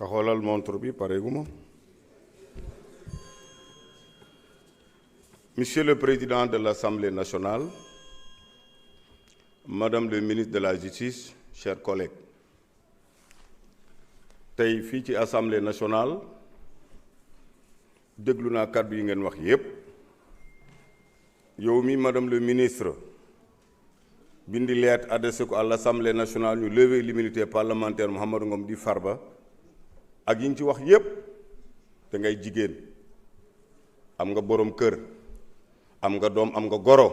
ka xoolal montre bi pareeguma. Monsieur le Président de l'Assemblée nationale, Madame le ministre de la Justice, chers collègues, tey fii ci Assemblée nationale déglu naa kàddu yi ngeen wax yépp. yow mi Madame le ministre bindi lettre adressé ko à l'Assemblée nationale ñu lever l'immunité parlementaire Mouhamadou Ngom di Farba ak yi ñu ci wax yépp te ngay jigéen am nga borom kër am nga doom am nga goro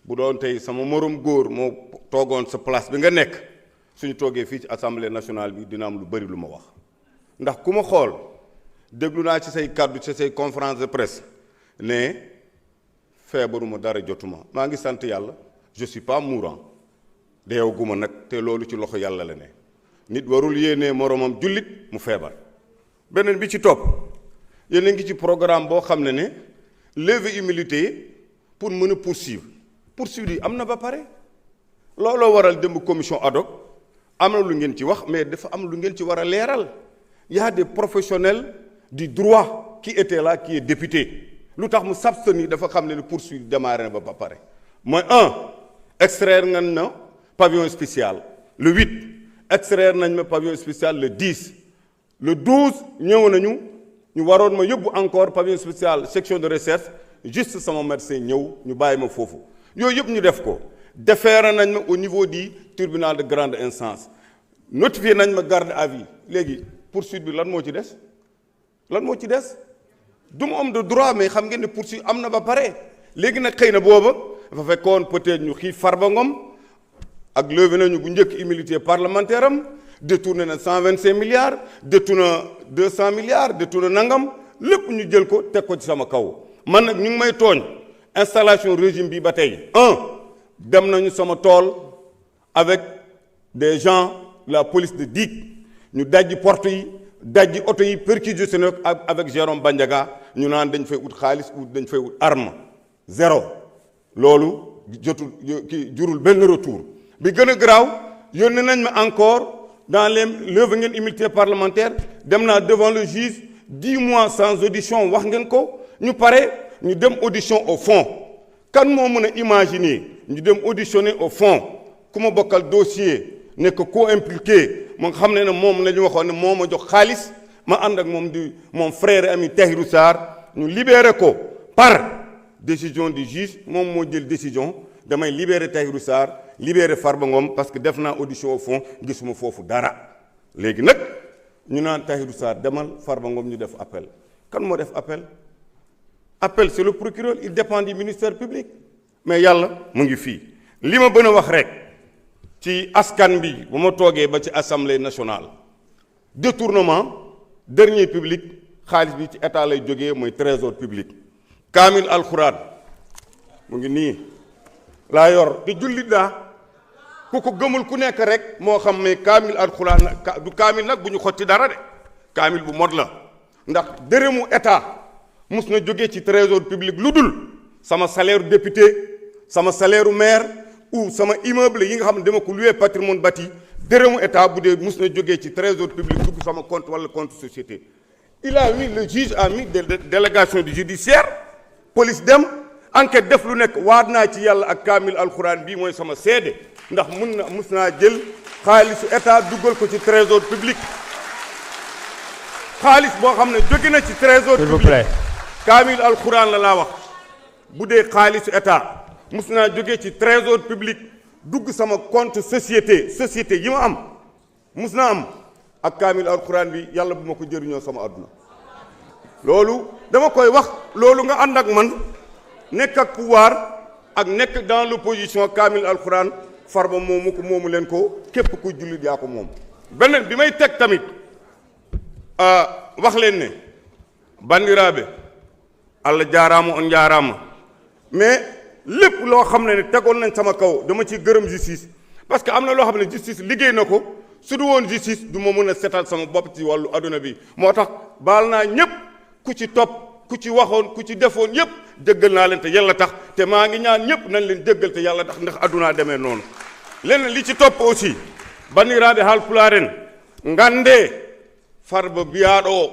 bu doon tey sama morom góor moo toogoon sa place bi nga nekk suñu toogee fii ci Assemblée nationale bi dina am lu bari lu ma wax ndax ku ma xool déglu naa ci say kàddu ci say conférence de presse ne feebaruma dara jotuma maa ngi sant yàlla je suis pas mourant deewaguma nag te loolu ci loxo yàlla la ne nit warul yéenee moromam jullit mu feebar. beneen bi ci topp yéen a ngi ci programme boo xam ne lever immunité pour mën a poursuivre yi am na ba pare looloo waral démb commission ad hoc am na lu ngeen ci wax mais dafa am lu ngeen ci war a leeral. Il y a des professionnels du droit qui étaient là qui est député lu tax mu s'abstenir dafa xam ne poursuite démarré na ba pare mooy extraire nañ na pavillon spécial le 8 extraire nañ ma pavillon spécial le 10 le 12 ñëw nañu ñu waroon ma yóbbu encore pavillon spécial section de recherche juste sama médecin ñëw ñu bàyyi ma foofu yooyu yëpp ñu def ko déféré nañ ma au niveau du tribunal de grande instance notifié nañ ma garde à vue léegi poursuite bi lan moo ci des du ma homme de droit mais xam ngeen ne poursuite am na ba pare léegi nag xëy na booba dafa fekkoon peut-être ñu xiif Farba Ngom ak levé nañu bu njëkk immunité parlementaire am détourné na 125 milliards détourné 200 milliards détourné nangam lépp ñu jël ko teg ko ci sama kaw man nag ñu ngi may tooñ installation régime bi ba tey dem nañu sama tool avec des gens la police de digue ñu dajji porte yi dajji oto yi perquisitionné avec Jérôme Bandiaga ñu naan dañ fay ut xaalis ou dañ fay ut arme zéro loolu jotul ki jurul benn retour bi gën a garaaw yónnee nañ ma encore dans les lever ngeen immunité parlementaire dem naa devant le juge 10 mois sans audition wax ngeen ko ñu pare ñu dem audition au fond kan moo mën a imaginer ñu dem auditionner au fond ku ma bokkal dossier nekk co-impliqué moo nga xam ne moom la ñu waxoon ne moo ma jox xaalis ma ànd ak moom di moom frère ami Tahirou Sarr ñu libéré ko par décision du juge moom moo jël décision damay libéré Tahirou Sarr libéré Farba Ngom parce que def naa audition au fond gisuma foofu dara léegi nag ñu naan Tahirou Sarr demal Farba Ngom ñu def appel kan moo def appel c'est le procureur il dépend du ministère public mais yàlla mu ngi fii li ma bën a wax rek ci askan bi bu ma toogee ba ci assemblée nationale détournement dernier public xaalis bi ci état lay jógee mooy trésor public kaamil alxuraan mu ngi nii laa yor te jullit daa ku ko gëmul ku nekk rek moo xam ne kaamil alxuraan du kaamil nag bu ñu xotti dara de kaamil bu mod la ndax dërëmu état mus na jógee ci trésor public lu dul sama salaire député sama salaire maire ou sama immeuble yi nga xam ne dama ko loué patrimoine bâti dërëmu état bu dee mus na jógee ci trésor public dugg sama compte wala compte société il a mis le juge a mis délégation du judiciaire police dem enquête def lu nekk waat naa ci yàlla ak kaamil alxuraan bii mooy sama seede ndax mus naa jël xaalisu état duggal ko ci trésor public xaalis boo xam ne jóge na ci trésor public kaamil alxuraan la laa wax bu dee xaalisu état mus naa jógee ci trésor public dugg sama compte société yi ma am mus naa am ak kaamil alxuraan bi yàlla bu ma ko jëriñoo sama àdduna loolu dama koy wax loolu nga ànd ak man nekk ak pouvoir ak nekk dans l'opposition kaamil alxuraan Farba moomu ko moomu leen ko képp ku jullit yaa ko moom beneen bi may teg tamit wax leen ne bandiraabe Allah jaaraama on jaaraama mais lépp loo xam ne tegoon nañ sama kaw dama ci gërëm justice parce que am na loo xam ne justice liggéey na ko su du woon justice du ma mën a setal sama bopp ci wàllu adduna bi moo tax baal naa ñëpp ku ci topp ku ci waxoon ku ci defoon yëpp jéggal naa leen te yàlla tax te maa ngi ñaan ñëpp nañ leen jéggal te yàlla tax ndax addunaa demee noonu leneen li ci topp aussi bandiraaɓe haalpulaaren ngande Farba biyaɗo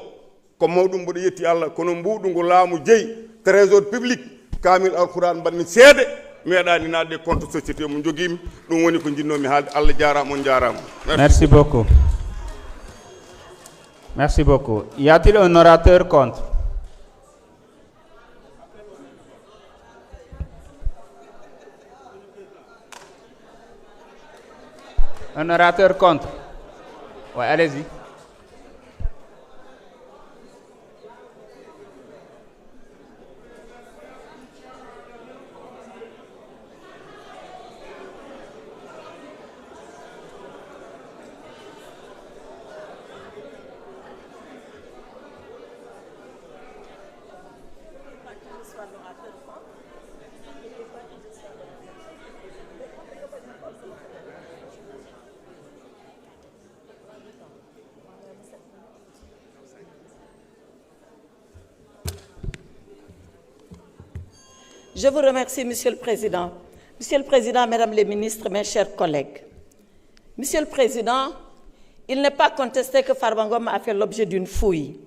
ko mawɗum mboɗo yetti Allah kono mbuɗu ngu laamu jeyi trésor public kamil alquran mbanni seede meeɗani nadde compte société mo joguimi ɗum woni ko jinnomi haalde Allah jarama on jarama. Merci beaucoup. Merci beaucoup. Y a-t-il un orateur contre? Un orateur contre? Oui, allez-y. Je vous remercie, Monsieur le Président. Monsieur le Président, Mesdames les ministres, mes chers collègues. Monsieur le Président, il n'est pas contesté que Farba Ngom a fait l'objet d'une fouille.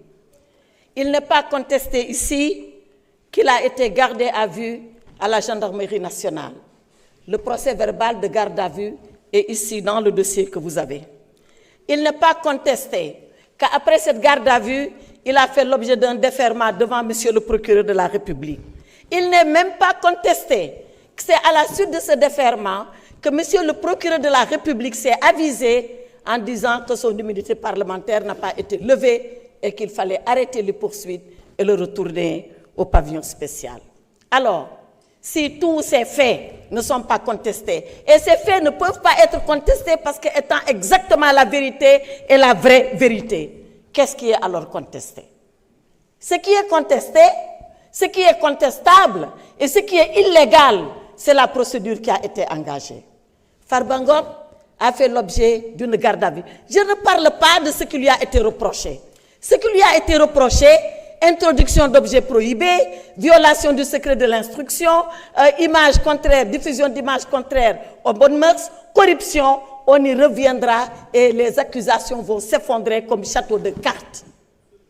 Il n'est pas contesté ici qu'il a été gardé à vue à la gendarmerie nationale. Le procès verbal de garde à vue est ici dans le dossier que vous avez. Il n'est pas contesté qu'après cette garde à vue, il a fait l'objet d'un déferment devant Monsieur le procureur de la République. Il n'est même pas contesté que c'est à la suite de ce déferment que Monsieur le procureur de la République s'est avisé en disant que son immunité parlementaire n'a pas été levée et qu'il fallait arrêter les poursuites et le retourner au pavillon spécial. Alors, si tous ces faits ne sont pas contestés, et ces faits ne peuvent pas être contestés parce qu'étant exactement la vérité et la vraie vérité, qu'est-ce qui est alors contesté? Ce qui est contesté, ce qui est contestable et ce qui est illégal, c'est la procédure qui a été engagée. Farba Ngom a fait l'objet d'une garde à vue. Je ne parle pas de ce qui lui a été reproché. Ce qui lui a été reproché, introduction d'objets prohibés, violation du secret de l'instruction, images contraires, diffusion d'images contraires aux bonnes mœurs, corruption, on y reviendra et les accusations vont s'effondrer comme châteaux de cartes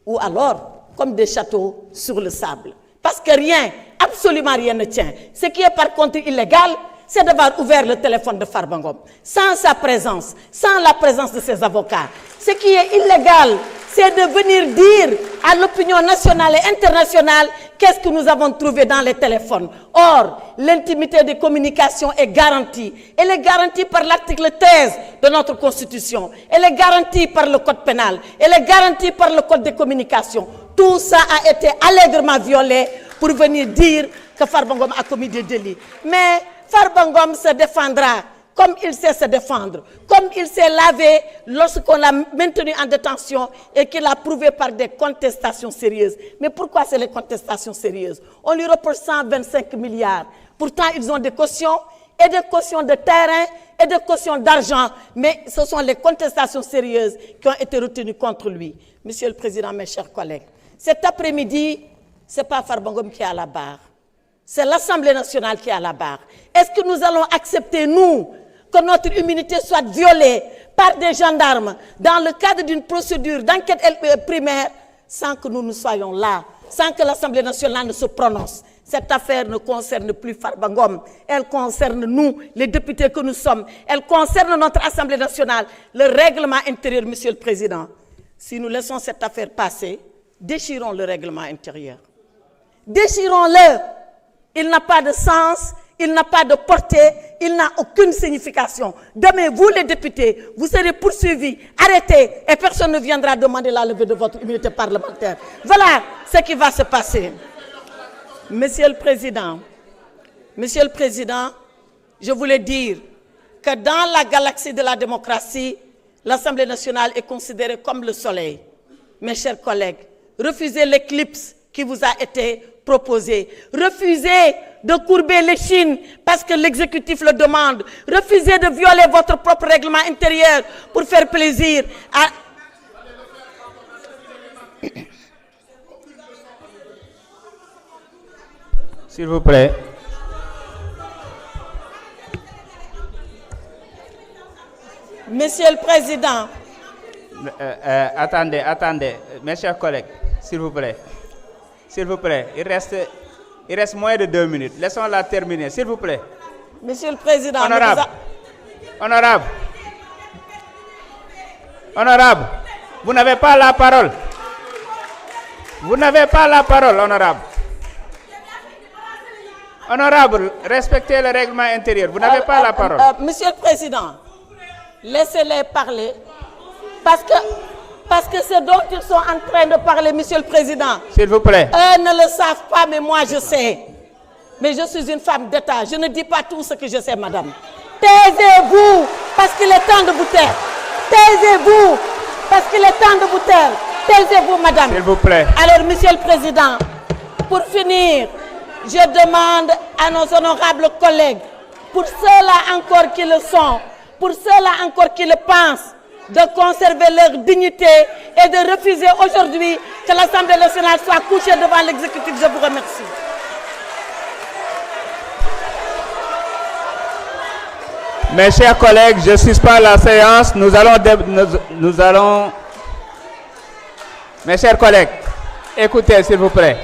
ou alors comme des châteaux sur le sable. Parce que rien, absolument rien ne tient. Ce qui est par contre illégal, c'est d'avoir ouvert le téléphone de Farba Ngom sans sa présence, sans la présence de ses avocats. Ce qui est illégal, c'est de venir dire à l'opinion nationale et internationale qu'est-ce que nous avons trouvé dans les téléphones. Or, l'intimité des communications est garantie. Elle est garantie par l'article 13 de notre Constitution. Elle est garantie par le Code pénal. Elle est garantie par le Code des communications. Tout ça a été allègrement violé pour venir dire que Farba Ngom a commis des délits. Mais Farba Ngom se défendra comme il sait se défendre, comme il s'est lavé lorsqu'on l'a maintenu en détention et qu'il a prouvé par des contestations sérieuses. Mais pourquoi c'est les contestations sérieuses? On lui reproche 125 milliards. Pourtant, ils ont des cautions, et des cautions de terrain, et des cautions d'argent. Mais ce sont les contestations sérieuses qui ont été retenues contre lui. Monsieur le Président, mes chers collègues, cet après-midi, ce n'est pas Farba Ngom qui est à la barre. C'est l'Assemblée nationale qui est à la barre. Est-ce que nous allons accepter, nous, que notre immunité soit violée par des gendarmes dans le cadre d'une procédure d'enquête primaire sans que nous ne soyons là, sans que l'Assemblée nationale ne se prononce? Cette affaire ne concerne plus Farba Ngom, elle concerne nous, les députés que nous sommes, elle concerne notre Assemblée nationale, le règlement intérieur, Monsieur le Président. Si nous laissons cette affaire passer, déchirons le règlement intérieur. Déchirons-le. Il n'a pas de sens, il n'a pas de portée, il n'a aucune signification. Demain, vous les députés, vous serez poursuivis, arrêtés, et personne ne viendra demander la levée de votre immunité parlementaire. Voilà ce qui va se passer. Monsieur le Président, je voulais dire que dans la galaxie de la démocratie, l'Assemblée nationale est considérée comme le soleil. Mes chers collègues, refusez l'éclipse qui vous a été proposé. Refusez de courber l'échine parce que l'exécutif le demande. Refusez de violer votre propre règlement intérieur pour faire plaisir à... S'il vous plaît. Monsieur le Président, Attendez, mes chers collègues, s'il vous plaît. S'il vous plaît, il reste moins de 2 minutes. Laissons-la terminer, s'il vous plaît. Monsieur le Président, Honorable, vous n'avez pas la parole. Vous n'avez pas la parole, honorable. Honorable, respectez le règlement intérieur. Vous n'avez pas la parole. Monsieur le Président, laissez-les parler. Parce que ce dont ils sont en train de parler, Monsieur le Président. S'il vous plaît. Eux ne le savent pas, mais moi je sais. Mais je suis une femme d'État. Je ne dis pas tout ce que je sais, madame. Taisez-vous, parce qu'il est temps de vous taire. Taisez-vous, parce qu'il est temps de vous taire. Taisez-vous, madame. S'il vous plaît. Alors, Monsieur le Président, pour finir, je demande à nos honorables collègues, pour ceux-là encore qui le sont, pour ceux-là encore qui le pensent, de conserver leur dignité et de refuser aujourd'hui que l'Assemblée nationale soit couchée devant l'exécutif. Je vous remercie. Mes chers collègues, je suspends la séance. Nous allons... Mes chers collègues, écoutez s'il vous plaît.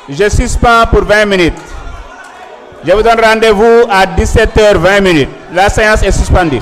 Je suspends pour 20 minutes. Je vous donne rendez-vous à 17h20. La séance est suspendue.